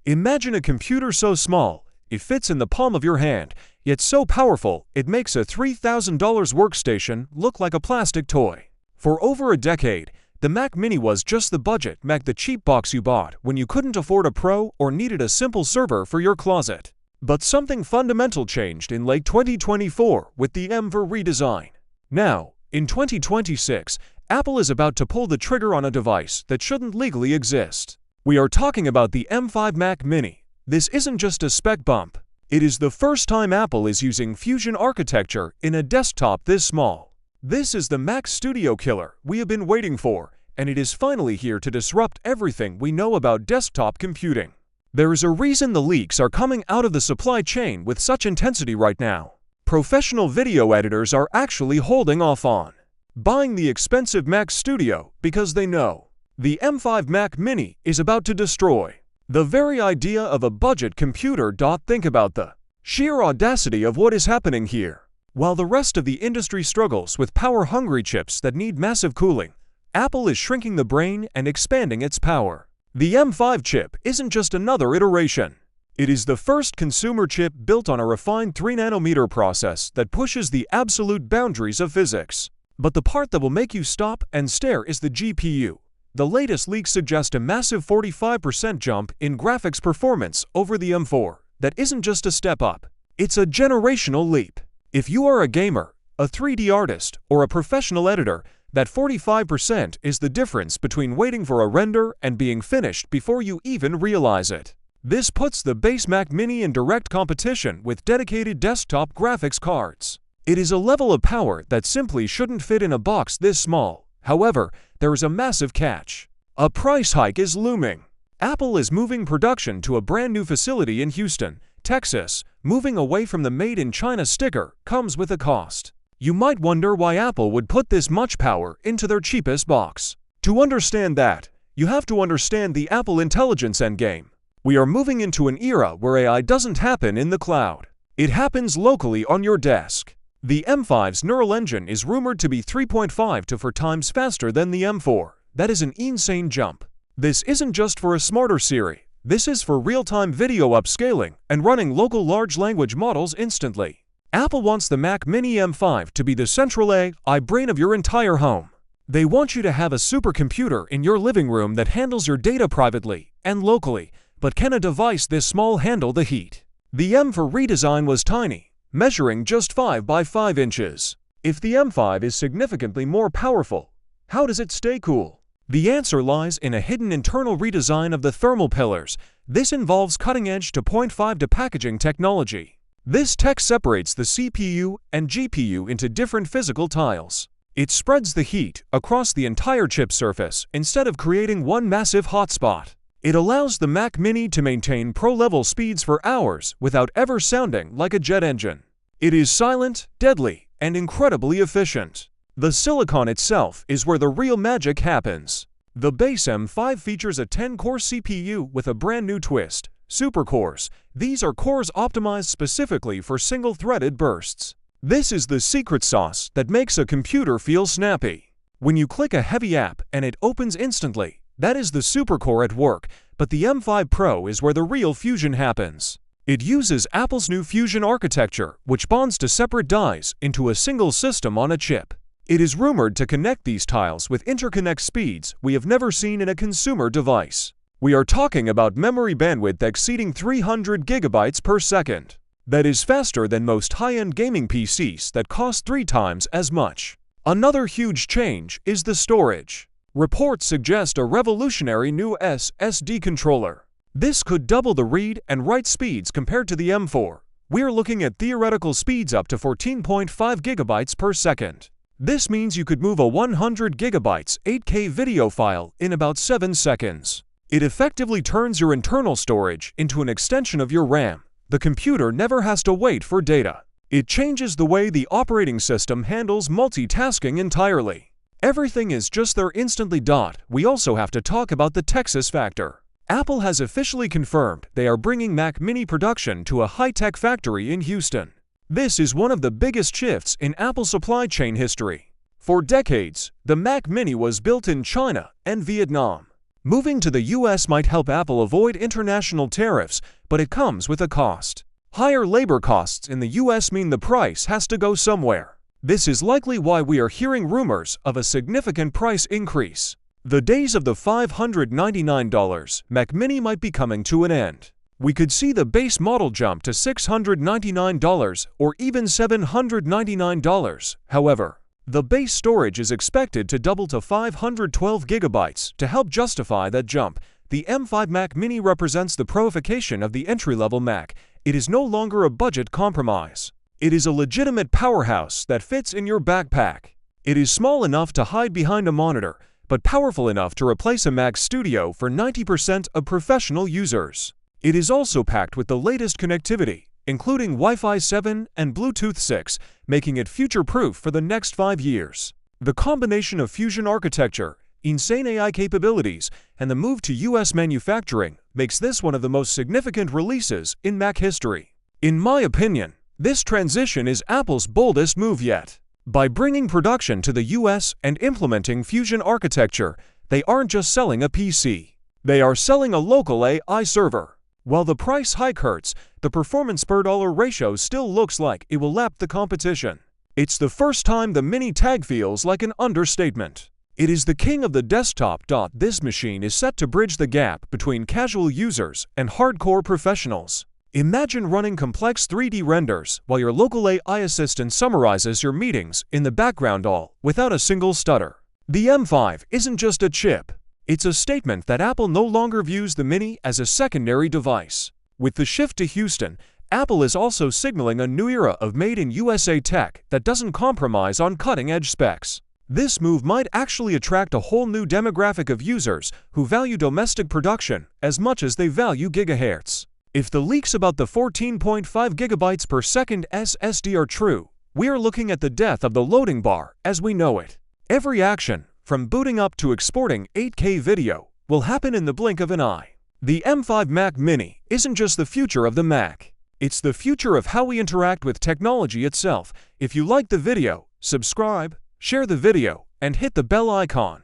Imagine a computer so small, it fits in the palm of your hand, yet so powerful, it makes a $3,000 workstation look like a plastic toy. For over a decade, the Mac Mini was just the budget Mac, the cheap box you bought when you couldn't afford a Pro or needed a simple server for your closet. But something fundamental changed in late 2024 with the M4 redesign. Now, in 2026, Apple is about to pull the trigger on a device that shouldn't legally exist. We are talking about the M5 Mac Mini. This isn't just a spec bump. It is the first time Apple is using Fusion architecture in a desktop this small. This is the Mac Studio killer we have been waiting for, and it is finally here to disrupt everything we know about desktop computing. There is a reason the leaks are coming out of the supply chain with such intensity right now. Professional video editors are actually holding off on buying the expensive Mac Studio because they know the M5 Mac Mini is about to destroy the very idea of a budget computer. Think about the sheer audacity of what is happening here. While the rest of the industry struggles with power-hungry chips that need massive cooling, Apple is shrinking the brain and expanding its power. The M5 chip isn't just another iteration. It is the first consumer chip built on a refined 3nm process that pushes the absolute boundaries of physics. But the part that will make you stop and stare is the GPU. The latest leaks suggest a massive 45% jump in graphics performance over the M4. That isn't just a step up, it's a generational leap. If you are a gamer, a 3D artist, or a professional editor, that 45% is the difference between waiting for a render and being finished before you even realize it. This puts the base Mac Mini in direct competition with dedicated desktop graphics cards. It is a level of power that simply shouldn't fit in a box this small. However, there is a massive catch. A price hike is looming. Apple is moving production to a brand new facility in Houston, Texas. Moving away from the Made in China sticker comes with a cost. You might wonder why Apple would put this much power into their cheapest box. To understand that, you have to understand the Apple Intelligence endgame. We are moving into an era where AI doesn't happen in the cloud. It happens locally on your desk. The M5's neural engine is rumored to be 3.5 to 4 times faster than the M4. That is an insane jump. This isn't just for a smarter Siri. This is for real-time video upscaling and running local large language models instantly. Apple wants the Mac Mini M5 to be the central AI brain of your entire home. They want you to have a supercomputer in your living room that handles your data privately and locally, but can a device this small handle the heat? The M4 redesign was tiny, measuring just 5 by 5 inches. If the M5 is significantly more powerful, how does it stay cool? The answer lies in a hidden internal redesign of the thermal pillars. This involves cutting-edge 2.5D packaging technology. This tech separates the CPU and GPU into different physical tiles. It spreads the heat across the entire chip surface instead of creating one massive hotspot. It allows the Mac Mini to maintain pro-level speeds for hours without ever sounding like a jet engine. It is silent, deadly, and incredibly efficient. The silicon itself is where the real magic happens. The base M5 features a 10-core CPU with a brand new twist. Supercores. These are cores optimized specifically for single-threaded bursts. This is the secret sauce that makes a computer feel snappy. When you click a heavy app and it opens instantly, that is the supercore at work, but the M5 Pro is where the real fusion happens. It uses Apple's new Fusion architecture, which bonds to separate dies into a single system on a chip. It is rumored to connect these tiles with interconnect speeds we have never seen in a consumer device. We are talking about memory bandwidth exceeding 300 gigabytes per second. That is faster than most high-end gaming PCs that cost 3 times as much. Another huge change is the storage. Reports suggest a revolutionary new SSD controller. This could double the read and write speeds compared to the M4. We're looking at theoretical speeds up to 14.5 gigabytes per second. This means you could move a 100 gigabytes 8K video file in about 7 seconds. It effectively turns your internal storage into an extension of your RAM. The computer never has to wait for data. It changes the way the operating system handles multitasking entirely. Everything is just there instantly. We also have to talk about the Texas factor. Apple has officially confirmed they are bringing Mac Mini production to a high-tech factory in Houston. This is one of the biggest shifts in Apple's supply chain history. For decades, the Mac Mini was built in China and Vietnam. Moving to the US might help Apple avoid international tariffs, but it comes with a cost. Higher labor costs in the US mean the price has to go somewhere. This is likely why we are hearing rumors of a significant price increase. The days of the $599 Mac Mini might be coming to an end. We could see the base model jump to $699 or even $799. However, the base storage is expected to double to 512 GB to help justify that jump. The M5 Mac Mini represents the proification of the entry-level Mac. It is no longer a budget compromise. It is a legitimate powerhouse that fits in your backpack. It is small enough to hide behind a monitor, but powerful enough to replace a Mac Studio for 90% of professional users. It is also packed with the latest connectivity, including Wi-Fi 7 and Bluetooth 6, making it future-proof for the next 5 years. The combination of Fusion architecture, insane AI capabilities, and the move to US manufacturing makes this one of the most significant releases in Mac history. In my opinion, this transition is Apple's boldest move yet. By bringing production to the US and implementing Fusion architecture, they aren't just selling a PC. They are selling a local AI server. While the price hike hurts, the performance per dollar ratio still looks like it will lap the competition. It's the first time the Mini tag feels like an understatement. It is the king of the desktop. This machine is set to bridge the gap between casual users and hardcore professionals. Imagine running complex 3D renders while your local AI assistant summarizes your meetings in the background all without a single stutter. The M5 isn't just a chip. It's a statement that Apple no longer views the Mini as a secondary device. With the shift to Houston, Apple is also signaling a new era of made-in-USA tech that doesn't compromise on cutting-edge specs. This move might actually attract a whole new demographic of users who value domestic production as much as they value gigahertz. If the leaks about the 14.5 GB per second SSD are true, we are looking at the death of the loading bar as we know it. Every action, from booting up to exporting 8K video, will happen in the blink of an eye. The M5 Mac Mini isn't just the future of the Mac. It's the future of how we interact with technology itself. If you like the video, subscribe, share the video, and hit the bell icon.